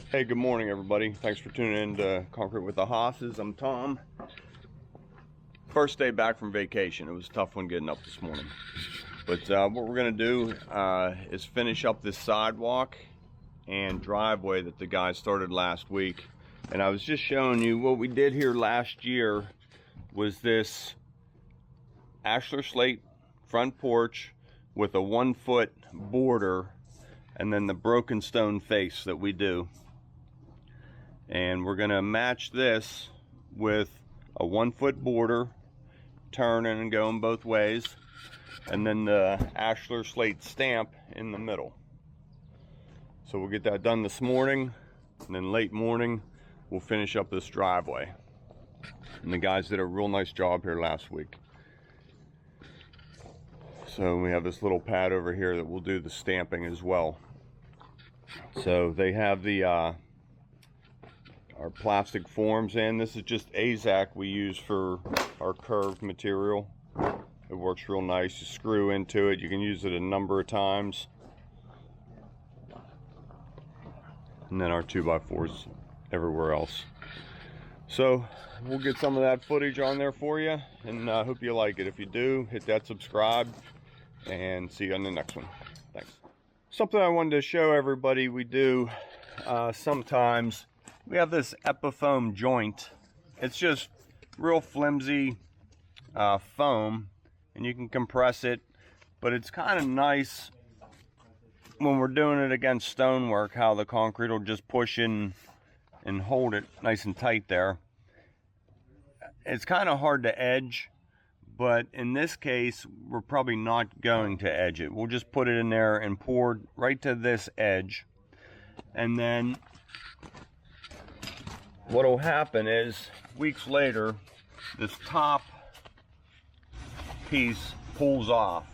Hey, good morning everybody. Thanks for tuning in to Concrete with the Hosses. I'm Tom. First day back from vacation. It was a tough one getting up this morning. But what we're gonna do is finish up this sidewalk and driveway that the guys started last week. And I was just showing you what we did here last year was this ashlar slate front porch with a 1-foot border and then the broken stone face that we do. And we're gonna match this with a 1-foot border, turning and going both ways, and then the ashlar slate stamp in the middle. So we'll get that done this morning, and then late morning we'll finish up this driveway. And the guys did a real nice job here last week. So we have this little pad over here that we'll do the stamping as well. So they have the our plastic forms in. This is just AZAC we use for our curved material. It works real nice. You screw into it. You can use it a number of times. And then our 2x4s everywhere else. So we'll get some of that footage on there for you, and I hope you like it. If you do, hit that subscribe, and see you on the next one. Thanks. Something I wanted to show everybody we do sometimes. We have this Epifoam joint. It's just real flimsy foam, and you can compress it, but it's kind of nice when we're doing it against stonework, how the concrete will just push in and hold it nice and tight there. It's kind of hard to edge, but in this case, we're probably not going to edge it. We'll just put it in there and pour right to this edge, and then what will happen is weeks later this top piece pulls off,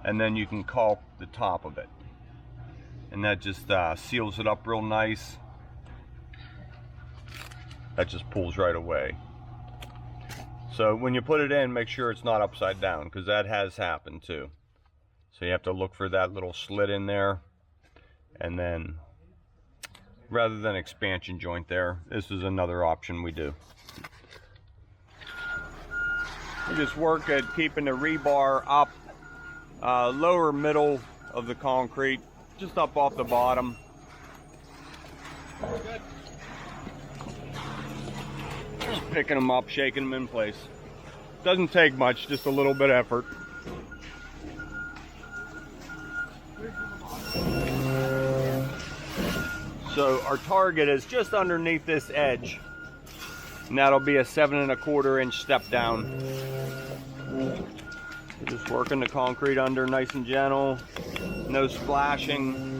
and then you can caulk the top of it, and that just seals it up real nice. That just pulls right away. So when you put it in, make sure it's not upside down, because that has happened too. So you have to look for that little slit in there, and then rather than expansion joint there, this is another option we do. We just work at keeping the rebar up, lower middle of the concrete, just up off the bottom. Just picking them up, shaking them in place. Doesn't take much, just a little bit of effort. So our target is just underneath this edge, and that'll be a 7 1/4 inch step down. Just working the concrete under nice and gentle, no splashing.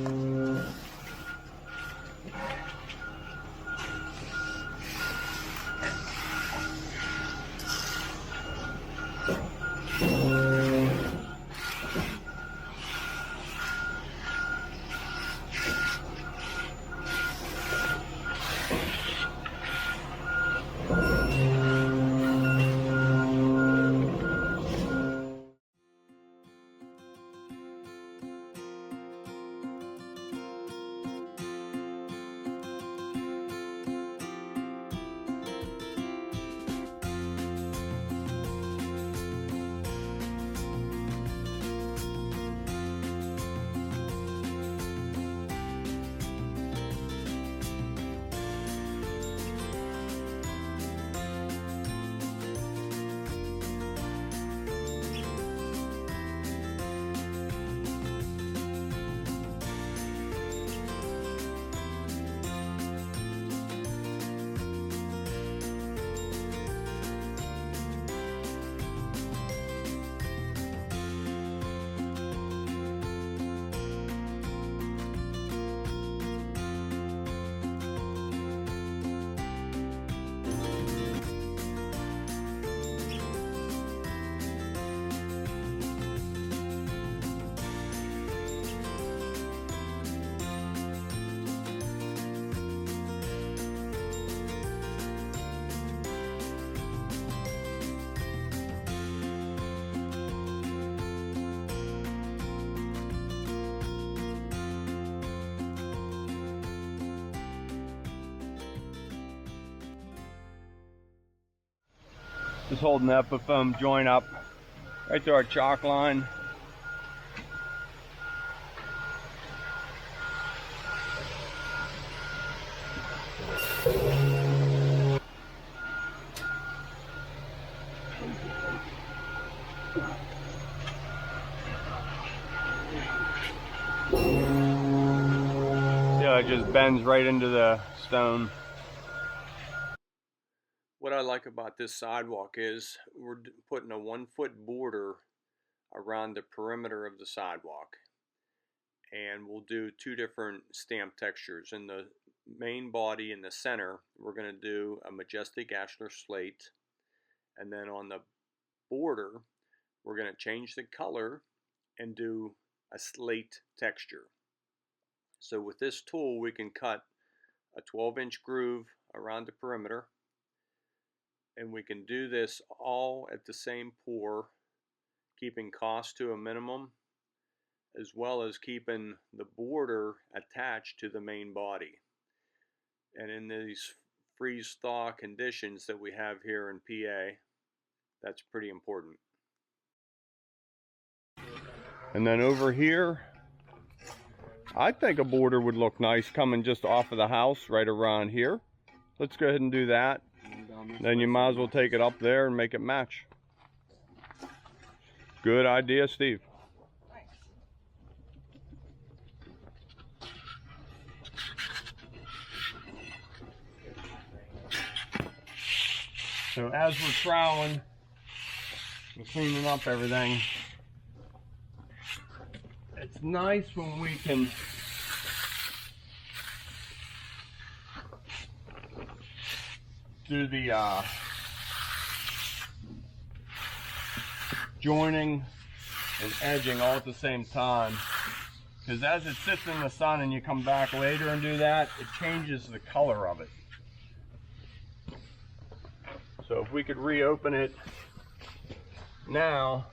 Just holding the Epifoam joint up right to our chalk line. Yeah, it just bends right into the stone. What I like about this sidewalk is we're putting a 1-foot border around the perimeter of the sidewalk. And we'll do 2 different stamp textures. In the main body in the center, we're going to do a majestic ashlar slate. And then on the border, we're going to change the color and do a slate texture. So with this tool, we can cut a 12-inch groove around the perimeter. And we can do this all at the same pour, keeping cost to a minimum, as well as keeping the border attached to the main body. And in these freeze-thaw conditions that we have here in PA, that's pretty important. And then over here, I think a border would look nice coming just off of the house right around here. Let's go ahead and do that. Then you might as well take it up there and make it match. Good idea, Steve. So as we're troweling and cleaning up everything, it's nice when we can do the joining and edging all at the same time, because as it sits in the sun and you come back later and do that, it changes the color of it. So if we could reopen it now,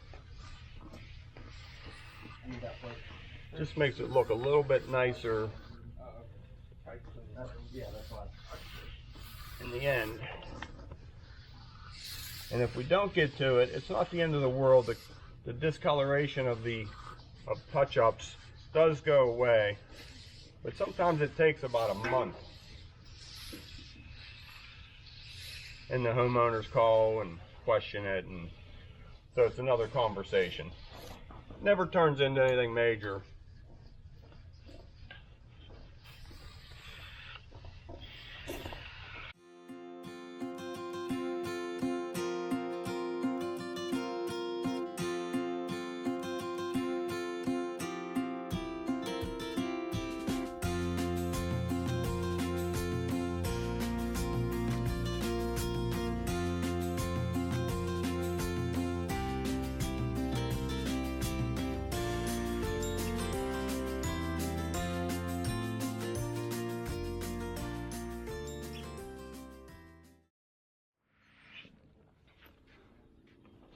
just makes it look a little bit nicer in the end. And if we don't get to it, it's not the end of the world. The discoloration of touch-ups does go away, but sometimes it takes about a month. And the homeowners call and question it, and so it's another conversation. Never turns into anything major.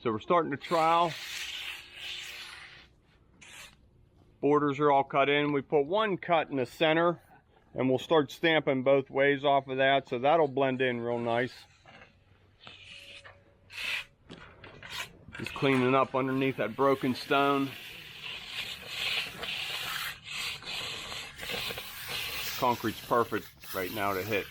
So we're starting to trowel. Borders are all cut in. We put one cut in the center, and we'll start stamping both ways off of that, so that'll blend in real nice. Just cleaning up underneath that broken stone. Concrete's perfect right now to hit.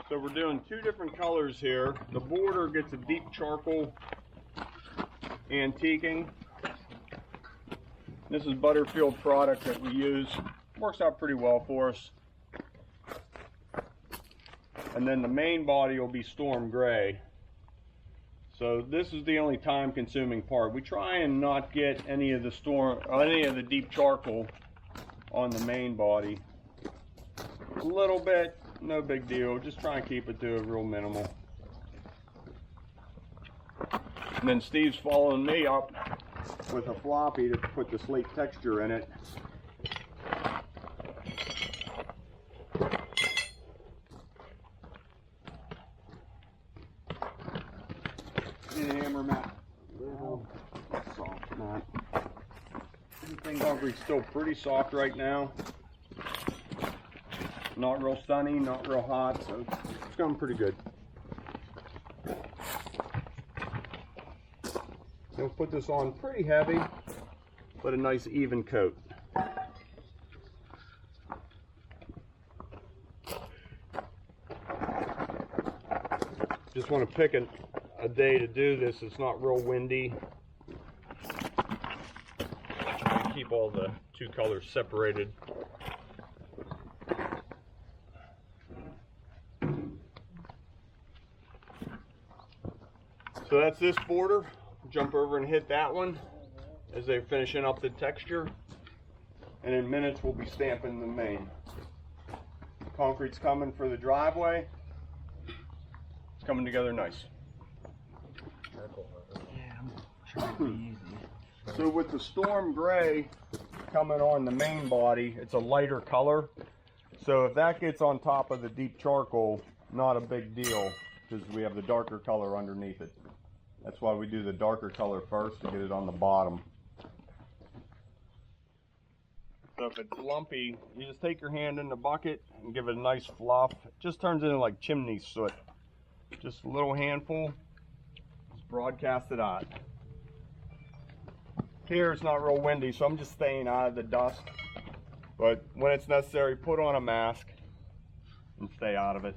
So we're doing 2 different colors here. The border gets a deep charcoal antiquing. This is Butterfield product that we use. Works out pretty well for us. And then the main body will be storm gray. So this is the only time consuming part. We try and not get any of the deep charcoal on the main body. A little bit, no big deal. Just try and keep it to a real minimal. And then Steve's following me up with a floppy to put the slate texture in it. And hammer mat. Little soft mat. Everything concrete's still pretty soft right now. Not real sunny, not real hot, so it's going pretty good. We'll put this on pretty heavy, but a nice even coat. Just want to pick a day to do this. It's not real windy. Keep all the two colors separated. So that's this border. Jump over and hit that one as they're finishing up the texture. And in minutes we'll be stamping the main. Concrete's coming for the driveway. It's coming together nice. So with the storm gray coming on the main body, it's a lighter color. So if that gets on top of the deep charcoal, not a big deal, because we have the darker color underneath it. That's why we do the darker color first to get it on the bottom. So if it's lumpy, you just take your hand in the bucket and give it a nice fluff. It just turns into like chimney soot. Just a little handful, just broadcast it out. Here it's not real windy, so I'm just staying out of the dust. But when it's necessary, put on a mask and stay out of it.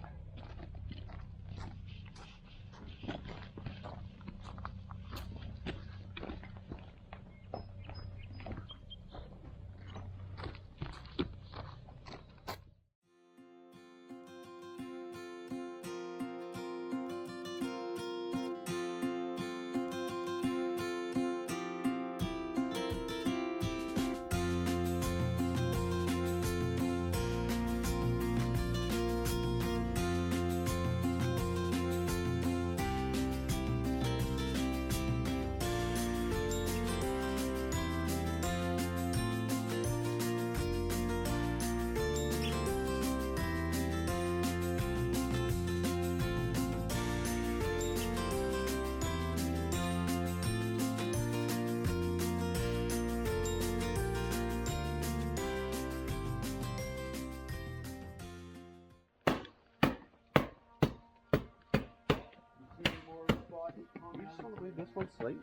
This one's late.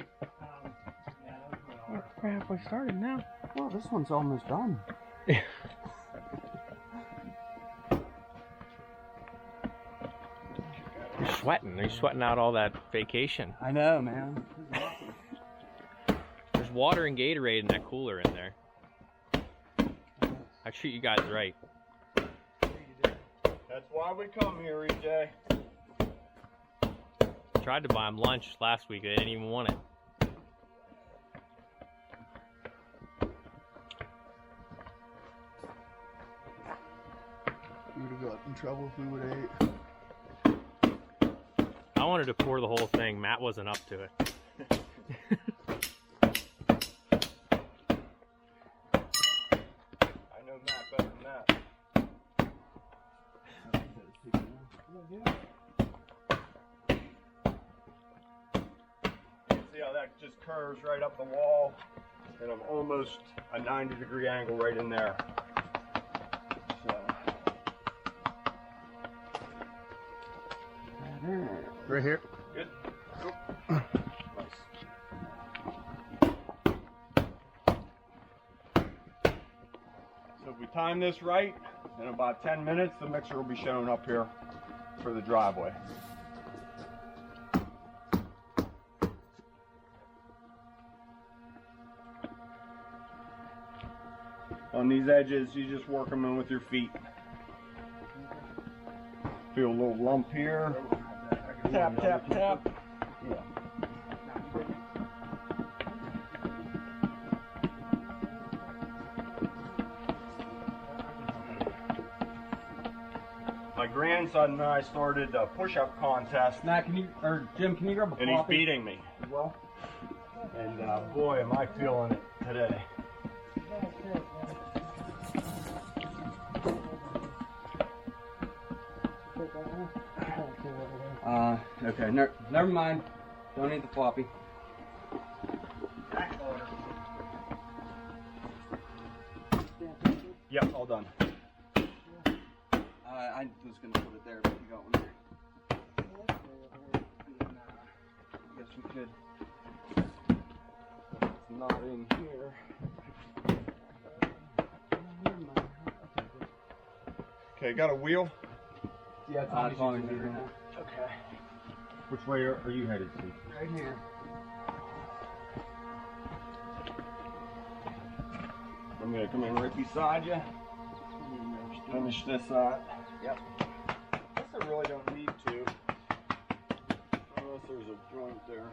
We're halfway started now. Well, this one's almost done. You're sweating. You're sweating out all that vacation. I know, man. There's water and Gatorade in that cooler in there. I treat you guys right. That's why we come here, EJ. Tried to buy them lunch last week. They didn't even want it. We would have got in trouble if we would have ate. I wanted to pour the whole thing. Matt wasn't up to it. I know Matt better than that. See how that just curves right up the wall, and I'm almost a 90-degree angle right in there. So. Right here. Good. So if we time this right, in about 10 minutes, the mixer will be showing up here for the driveway. On these edges, you just work them in with your feet. Feel a little lump here. Tap, tap, tap. Yeah. My grandson and I started a push-up contest. Matt, Jim, can you grab a And he's beating me. Well, And boy, am I feeling it today. okay, never mind. Don't need the floppy. Yep, all done. I was gonna put it there, but you got one there. And then, I guess we could. It's not in here. Okay, got a wheel? Yeah, it's on it. Okay. Which way are you headed to? Right here. I'm gonna come in right beside you. Finish this side. Yep. I guess I really don't need to. Unless there's a joint there.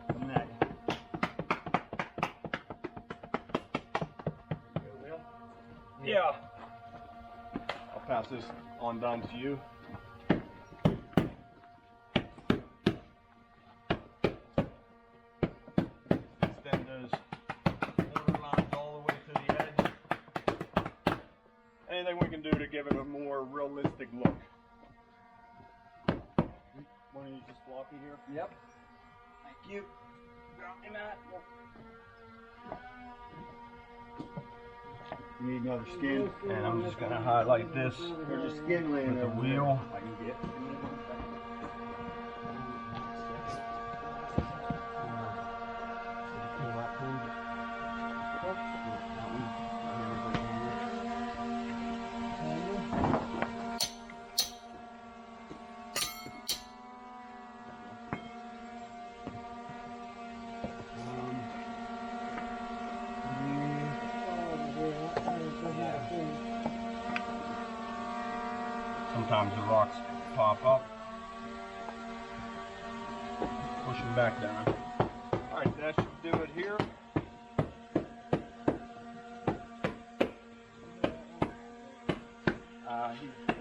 Coming at you. Yeah. I'll pass this on down to you. Extend those other lines all the way to the edge. Anything we can do to give it a more realistic look. Want to use this floppy here? Yep. Thank you. Drop me, Matt. You need another skin. And I'm just gonna highlight this There's a skin laying with the over wheel. there. I can get. Sometimes the rocks pop up. Push them back down. Alright, that should do it here. He's